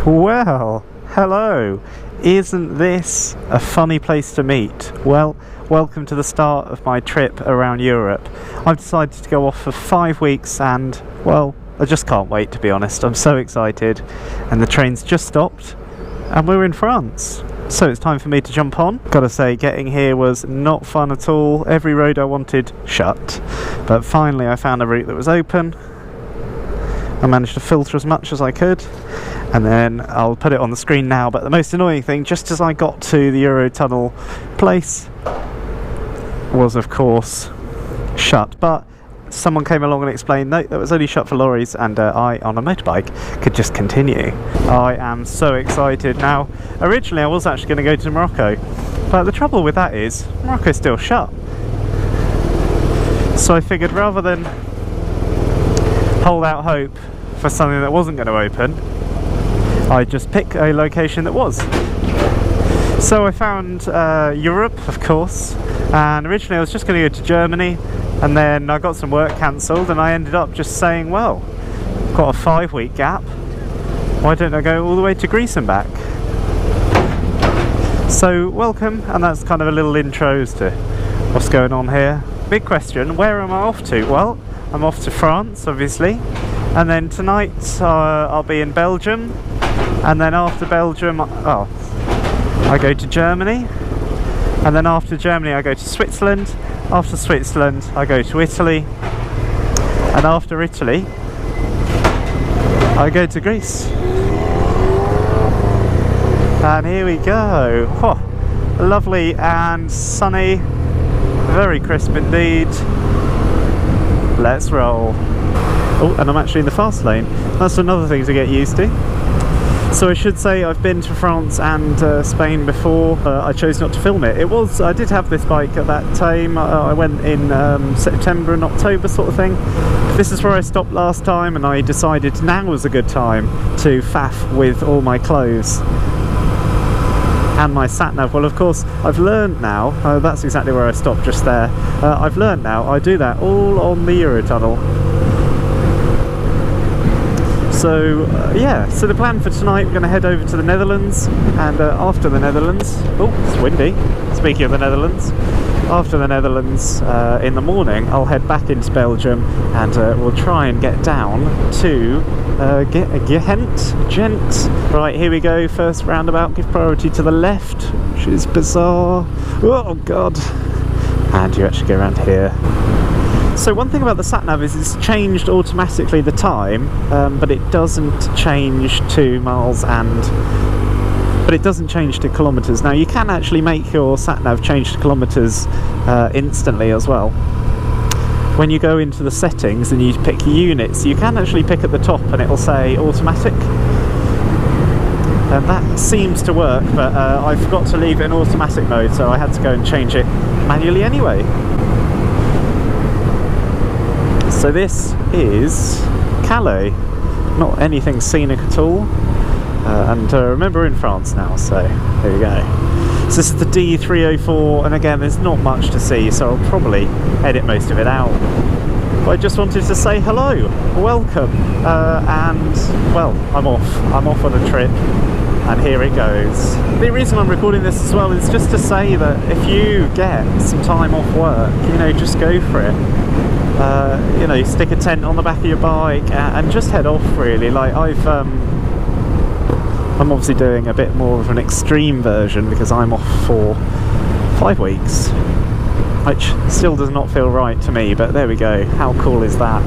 Well, hello. Isn't this a funny place to meet? Well, welcome to the start of my trip around Europe. I've decided to go off for 5 weeks and, well, I just can't wait, to be honest. I'm so excited. And the train's just stopped and we're in France. So it's time for me to jump on. Gotta say, getting here was not fun at all. Every road I wanted shut. But finally I found a route that was open. I managed to filter as much as I could, and then I'll put it on the screen now. But the most annoying thing, just as I got to the Eurotunnel place, was of course shut. But someone came along and explained, no, that was only shut for lorries, and I, on a motorbike, could just continue. I am so excited. Now, originally I was actually going to go to Morocco, but the trouble with that is, Morocco's still shut. So I figured rather than hold out hope for something that wasn't going to open, I'd just pick a location that was. So I found Europe, of course, and originally I was just going to go to Germany, and then I got some work cancelled and I ended up just saying, well, I've got a 5-week gap, why don't I go all the way to Greece and back? So welcome, and that's kind of a little intro as to what's going on here. Big question, where am I off to? Well, I'm off to France, obviously, and then tonight I'll be in Belgium, and then after Belgium, I go to Germany, and then after Germany I go to Switzerland, after Switzerland I go to Italy, and after Italy I go to Greece. And here we go. Oh, lovely and sunny, very crisp indeed. Let's roll. Oh, and I'm actually in the fast lane. That's another thing to get used to. So I should say I've been to France and Spain before. I chose not to film it. I did have this bike at that time. I went in September and October sort of thing. This is where I stopped last time, and I decided now was a good time to faff with all my clothes and my sat-nav. Well, of course, I've learned now, that's exactly where I stopped just there. I've learned now I do that all on the Eurotunnel. So yeah, so the plan for tonight, we're going to head over to the Netherlands, and after the Netherlands, oh, it's windy, speaking of the Netherlands, after the Netherlands in the morning I'll head back into Belgium, and we'll try and get down to Gent. Right, here we go, first roundabout, give priority to the left, which is bizarre. Oh god. And you actually go around here. So one thing about the sat-nav is it's changed automatically the time, but it doesn't change to miles but it doesn't change to kilometres. Now you can actually make your sat-nav change to kilometres instantly as well. When you go into the settings and you pick units, you can actually pick at the top and it'll say automatic. And that seems to work, but I forgot to leave it in automatic mode, so I had to go and change it manually anyway. So this is Calais, not anything scenic at all, and remember, we're in France now, so there you go. So this is the D304, and again there's not much to see, so I'll probably edit most of it out. But I just wanted to say hello, welcome, and well, I'm off on a trip, and here it goes. The reason I'm recording this as well is just to say that if you get some time off work, you know, just go for it. You know, stick a tent on the back of your bike and just head off, really. Like I'm obviously doing a bit more of an extreme version because I'm off for 5 weeks, which still does not feel right to me, but there we go. How cool is that?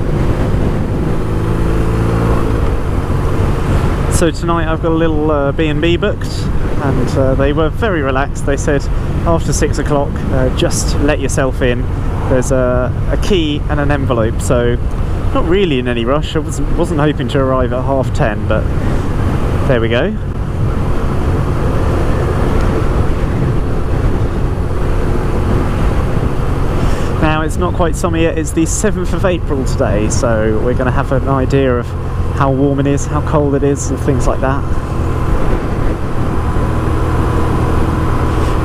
So tonight I've got a little B&B booked, and they were very relaxed. They said after 6 o'clock just let yourself in. There's a key and an envelope, so not really in any rush. I wasn't hoping to arrive at 10:30, but there we go. Now it's not quite summer yet, it's the 7th of April today, so we're going to have an idea of how warm it is, how cold it is, and things like that.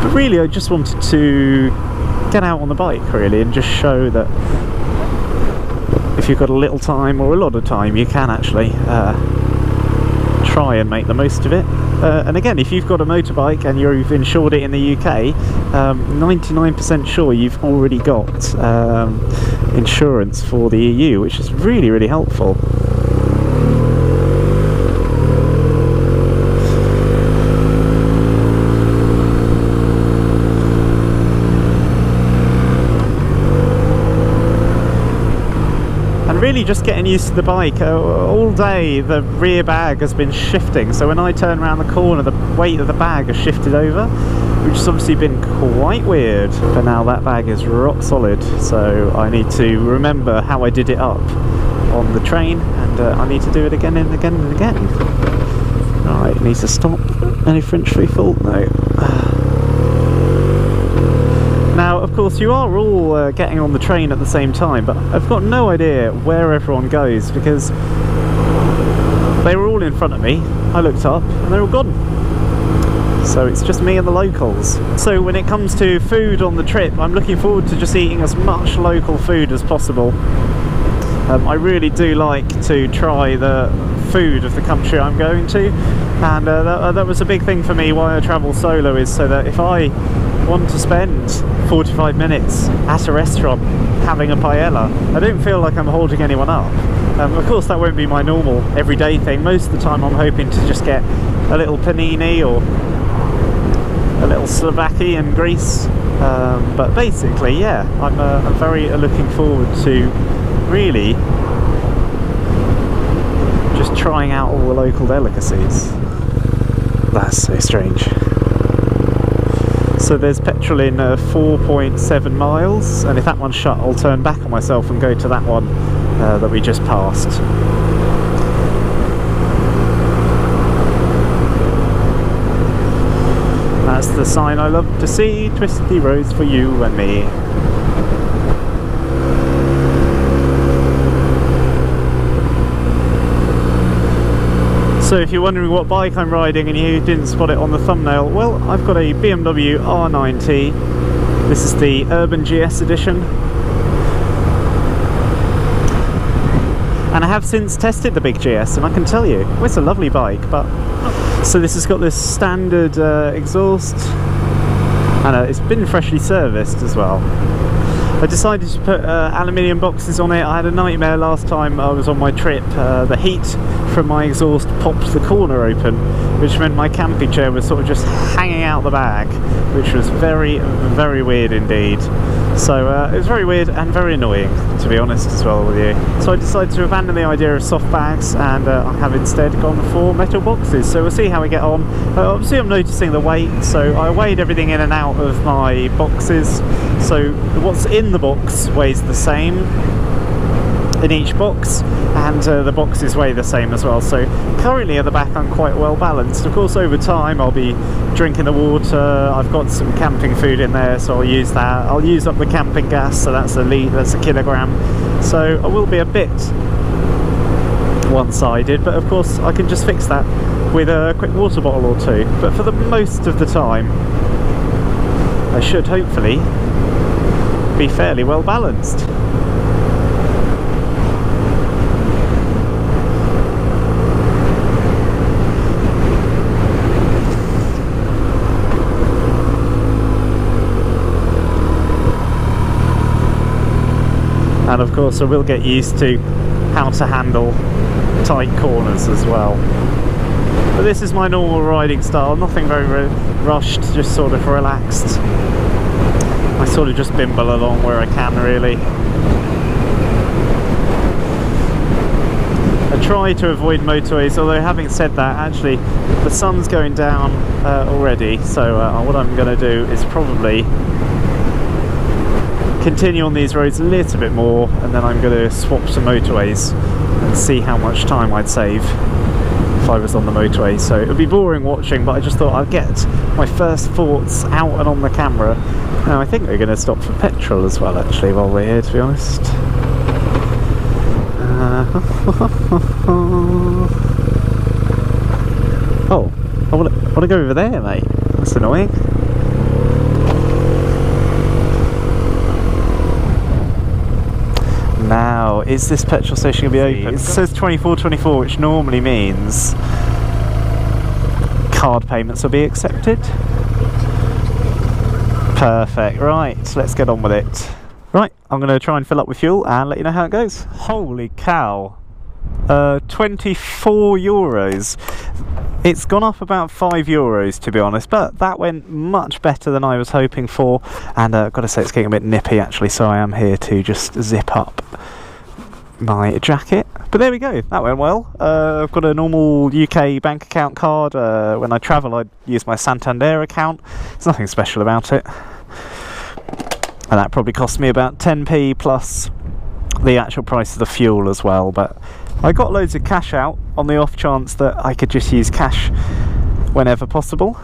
But really I just wanted to get out on the bike, really, and just show that if you've got a little time or a lot of time, you can actually try and make the most of it. And again, if you've got a motorbike and you've insured it in the UK, 99% sure you've already got insurance for the EU, which is really, really helpful. Really just getting used to the bike. All day the rear bag has been shifting, so when I turn around the corner the weight of the bag has shifted over, which has obviously been quite weird, but now that bag is rock solid, so I need to remember how I did it up on the train, and I need to do it again and again and again. Alright, needs to stop. Any French free fall? No. Now, of course, you are all getting on the train at the same time, but I've got no idea where everyone goes, because they were all in front of me. I looked up and they're all gone. So it's just me and the locals. So when it comes to food on the trip, I'm looking forward to just eating as much local food as possible. I really do like to try the food of the country I'm going to, and that was a big thing for me why I travel solo, is so that if I want to spend 45 minutes at a restaurant having a paella, I don't feel like I'm holding anyone up. Of course that won't be my normal everyday thing. Most of the time I'm hoping to just get a little panini or a little Slovakia in Greece, but basically, yeah, I'm very looking forward to really just trying out all the local delicacies. That's so strange. So there's petrol in 4.7 miles, and if that one's shut I'll turn back on myself and go to that one that we just passed. That's the sign I love to see, twisty roads for you and me. So if you're wondering what bike I'm riding and you didn't spot it on the thumbnail, well, I've got a BMW R Nine T. This is the Urban GS edition. And I have since tested the big GS, and I can tell you, well, it's a lovely bike. But so this has got this standard exhaust, and it's been freshly serviced as well. I decided to put aluminium boxes on it. I had a nightmare last time I was on my trip. The heat from my exhaust popped the corner open, which meant my camping chair was sort of just hanging out the bag, which was very, very weird indeed. So it was very weird and very annoying, to be honest, as well with you. So I decided to abandon the idea of soft bags, and I have instead gone for metal boxes. So we'll see how we get on. Obviously I'm noticing the weight, so I weighed everything in and out of my boxes. So what's in the box weighs the same in each box, and the boxes weigh the same as well. So currently at the back I'm quite well balanced. Of course over time I'll be drinking the water. I've got some camping food in there, so I'll use that. I'll use up the camping gas, so that's a kilogram. So I will be a bit one-sided, but of course I can just fix that with a quick water bottle or two. But for the most of the time I should hopefully be fairly well balanced. And of course I will get used to how to handle tight corners as well. But this is my normal riding style, nothing very rushed, just sort of relaxed. I sort of just bimble along where I can, really. I try to avoid motorways, although having said that, actually the sun's going down already, so what I'm going to do is probably continue on these roads a little bit more, and then I'm going to swap to motorways and see how much time I'd save if I was on the motorway. So it would be boring watching, but I just thought I'd get my first thoughts out and on the camera. Now I think we're going to stop for petrol as well, actually, while we're here, to be honest. Oh, I want to go over there, mate. That's annoying. Now, is this petrol station going to be open? It says 24:24, which normally means card payments will be accepted. Perfect, right, let's get on with it. Right, I'm going to try and fill up with fuel and let you know how it goes. Holy cow, 24 euros. It's gone up about 5 euros to be honest, but that went much better than I was hoping for, and I've got to say it's getting a bit nippy actually, so I am here to just zip up my jacket. But there we go, that went well. I've got a normal UK bank account card. When I travel I use my Santander account. There's nothing special about it. And that probably cost me about 10p plus the actual price of the fuel as well. But I got loads of cash out on the off chance that I could just use cash whenever possible.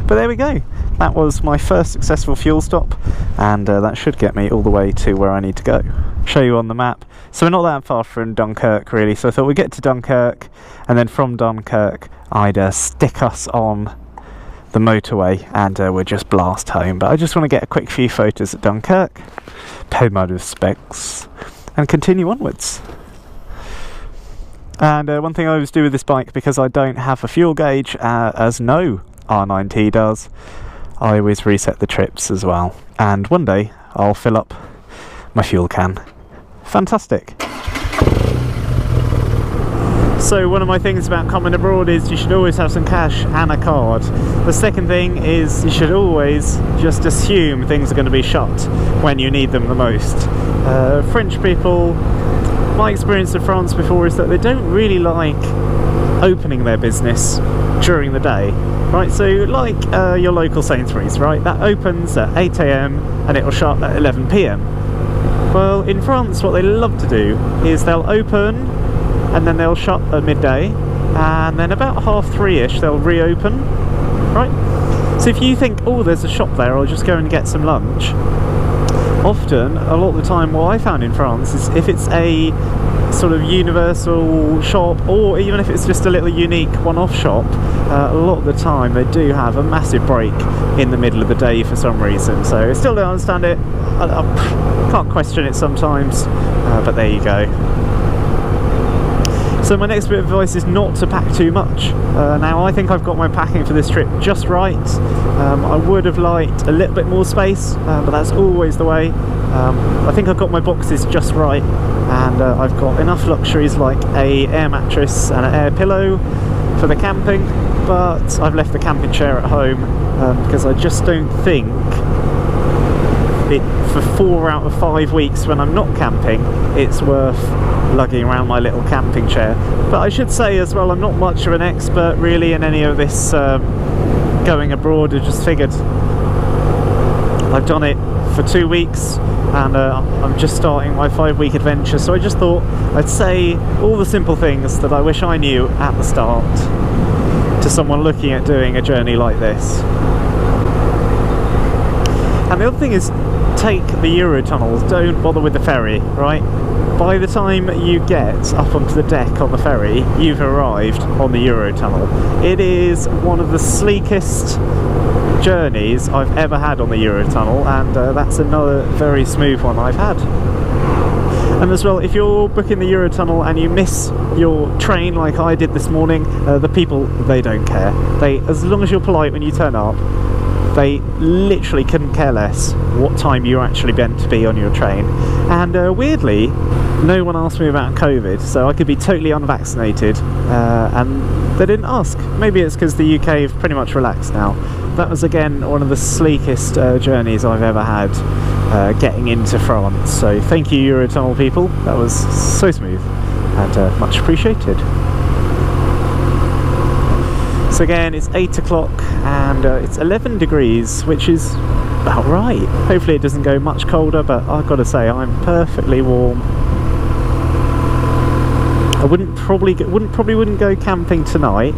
But there we go. That was my first successful fuel stop, and that should get me all the way to where I need to go. Show you on the map. So we're not that far from Dunkirk really, so I thought we'd get to Dunkirk, and then from Dunkirk I'd stick us on the motorway and we'd just blast home. But I just want to get a quick few photos at Dunkirk, pay my respects, and continue onwards. And one thing I always do with this bike, because I don't have a fuel gauge as no R Nine T does, I always reset the trips as well, and one day I'll fill up my fuel can. Fantastic. So one of my things about coming abroad is you should always have some cash and a card. The second thing is you should always just assume things are going to be shut when you need them the most. French people, my experience of France before is that they don't really like opening their business during the day. Right, so like your local Sainsbury's, right, that opens at 8 AM and it'll shut at 11 PM. Well, in France what they love to do is they'll open and then they'll shut at midday, and then about 3:30ish they'll reopen, right? So if you think, oh, there's a shop there, I'll just go and get some lunch, often, a lot of the time, what I found in France is if it's a sort of universal shop, or even if it's just a little unique one-off shop, a lot of the time they do have a massive break in the middle of the day for some reason. So I still don't understand it, I can't question it sometimes, but there you go. So my next bit of advice is not to pack too much. Now I think I've got my packing for this trip just right. I would have liked a little bit more space, but that's always the way. I think I've got my boxes just right, and I've got enough luxuries like a air mattress and an air pillow for the camping, but I've left the camping chair at home because I just don't think for 4 out of 5 weeks when I'm not camping it's worth lugging around my little camping chair. But I should say as well, I'm not much of an expert really in any of this going abroad. I just figured I've done it for 2 weeks and I'm just starting my 5-week adventure, so I just thought I'd say all the simple things that I wish I knew at the start to someone looking at doing a journey like this. And the other thing is, take the Eurotunnel, don't bother with the ferry, right? By the time you get up onto the deck on the ferry, you've arrived on the Eurotunnel. It is one of the sleekest journeys I've ever had on the Eurotunnel, and that's another very smooth one I've had. And as well, if you're booking the Eurotunnel and you miss your train like I did this morning, the people, they don't care. As long as you're polite when you turn up, they literally couldn't care less what time you're actually meant to be on your train. And weirdly, no one asked me about COVID, so I could be totally unvaccinated, and they didn't ask. Maybe it's because the UK have pretty much relaxed now. That was again one of the sleekest journeys I've ever had getting into France. So thank you Eurotunnel people, that was so smooth and much appreciated. So again, it's 8 o'clock and it's 11 degrees, which is about right. Hopefully it doesn't go much colder, but I've got to say I'm perfectly warm. I probably wouldn't go camping tonight.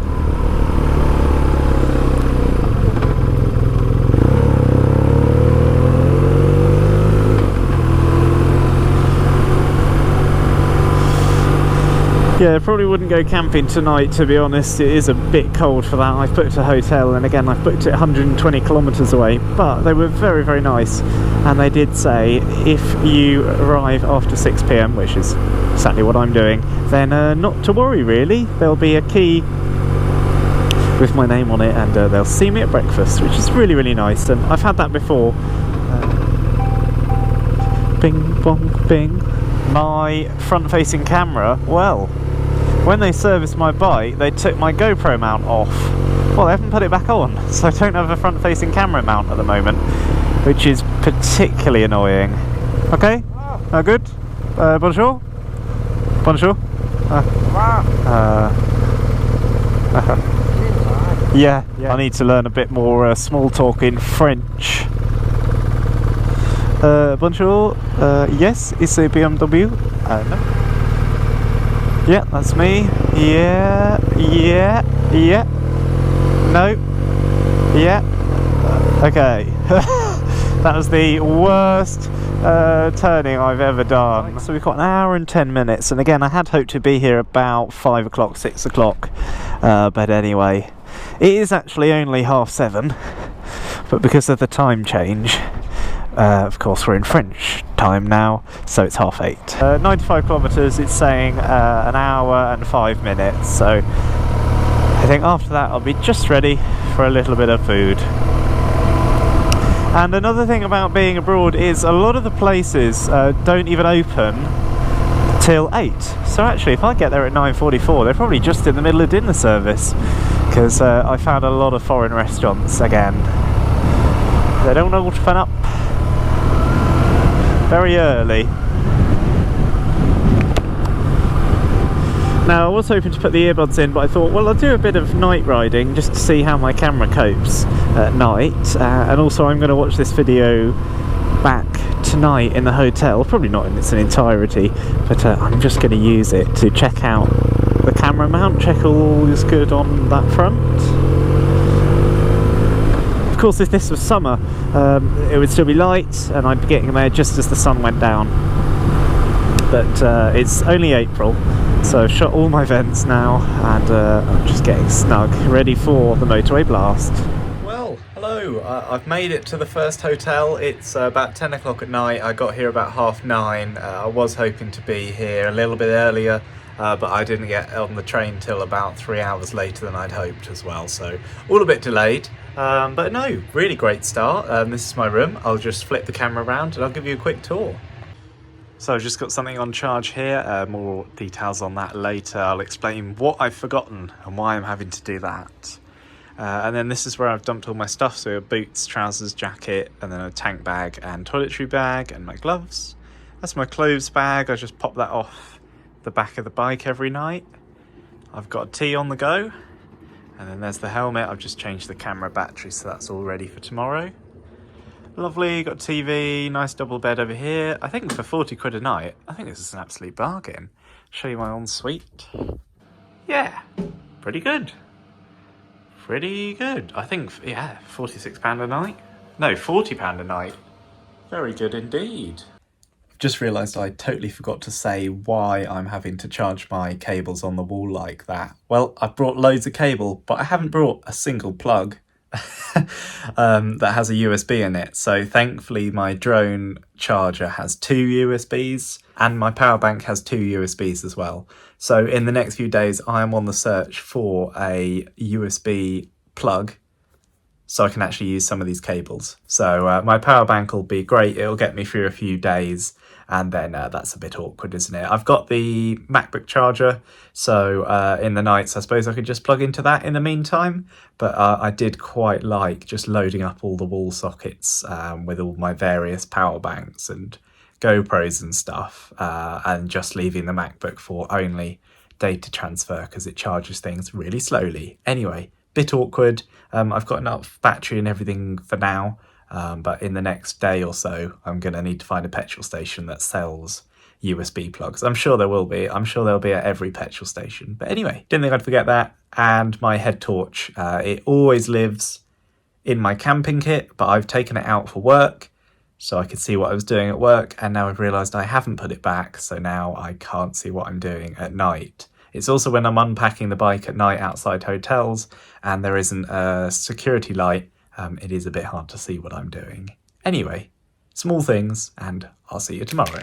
Yeah, probably wouldn't go camping tonight, to be honest. It is a bit cold for that. I've booked a hotel, and again I've booked it 120 kilometres away, but they were very, very nice, and they did say if you arrive after 6 PM, which is exactly what I'm doing, then not to worry really. There'll be a key with my name on it, and they'll see me at breakfast, which is really, really nice. And I've had that before. Bing bong bing. My front-facing camera, well, when they serviced my bike, they took my GoPro mount off. Well, they haven't put it back on, so I don't have a front-facing camera mount at the moment, which is particularly annoying. Okay, good. Bonjour. Bonjour. Yeah, I need to learn a bit more small talk in French. Bonjour. Yes, it's a BMW. No. Yeah, that's me. Yeah. No. Yeah. Okay. That was the worst turning I've ever done. So we've got an hour and 10 minutes, and again I had hoped to be here about 5 o'clock, 6 o'clock, but anyway, it is actually only 7:30, but because of the time change, of course we're in French time now, so it's 8:30. 95 kilometres, it's saying an hour and 5 minutes, so I think after that I'll be just ready for a little bit of food. And another thing about being abroad is a lot of the places don't even open till 8. So actually, if I get there at 9:44, they're probably just in the middle of dinner service, because I found a lot of foreign restaurants again. They don't open up very early. Now, I was hoping to put the earbuds in, but I thought, well, I'll do a bit of night riding just to see how my camera copes at night, and also I'm going to watch this video back tonight in the hotel, probably not in its entirety, but I'm just going to use it to check out the camera mount, check all is good on that front. Of course, if this was summer, it would still be light and I'd be getting there just as the sun went down, but it's only April. So I've shot all my vents now, and I'm just getting snug, ready for the motorway blast. Well, hello, I've made it to the first hotel. It's about 10 o'clock at night. I got here about 9:30. I was hoping to be here a little bit earlier, but I didn't get on the train till about 3 hours later than I'd hoped as well, so all a bit delayed. But no, really great start. This is my room. I'll just flip the camera around and I'll give you a quick tour. So I've just got something on charge here, more details on that later. I'll explain what I've forgotten and why I'm having to do that. And then this is where I've dumped all my stuff, so boots, trousers, jacket, and then a tank bag and toiletry bag and my gloves. That's my clothes bag. I just pop that off the back of the bike every night. I've got a tea on the go, and then there's the helmet. I've just changed the camera battery, so that's all ready for tomorrow. Lovely, got TV, nice double bed over here. I think for 40 quid a night, I think this is an absolute bargain. Show you my ensuite. Yeah, pretty good. Pretty good. I think, yeah, £46 a night. No, £40 a night. Very good indeed. I've just realised I totally forgot to say why I'm having to charge my cables on the wall like that. Well, I've brought loads of cable, but I haven't brought a single plug. That has a USB in it, so thankfully my drone charger has 2 USBs and my power bank has 2 USBs as well. So in the next few days I am on the search for a USB plug so I can actually use some of these cables. So my power bank will be great, it'll get me through a few days, and then that's a bit awkward, isn't it? I've got the MacBook charger, so in the nights I suppose I could just plug into that in the meantime, but I did quite like just loading up all the wall sockets with all my various power banks and GoPros and stuff, and just leaving the MacBook for only data transfer because it charges things really slowly. Anyway, bit awkward. I've got enough battery and everything for now. But in the next day or so, I'm going to need to find a petrol station that sells USB plugs. I'm sure there will be. I'm sure there'll be at every petrol station. But anyway, didn't think I'd forget that. And my head torch. It always lives in my camping kit, but I've taken it out for work so I could see what I was doing at work. And now I've realised I haven't put it back, so now I can't see what I'm doing at night. It's also when I'm unpacking the bike at night outside hotels and there isn't a security light, it is a bit hard to see what I'm doing. Anyway, small things, and I'll see you tomorrow.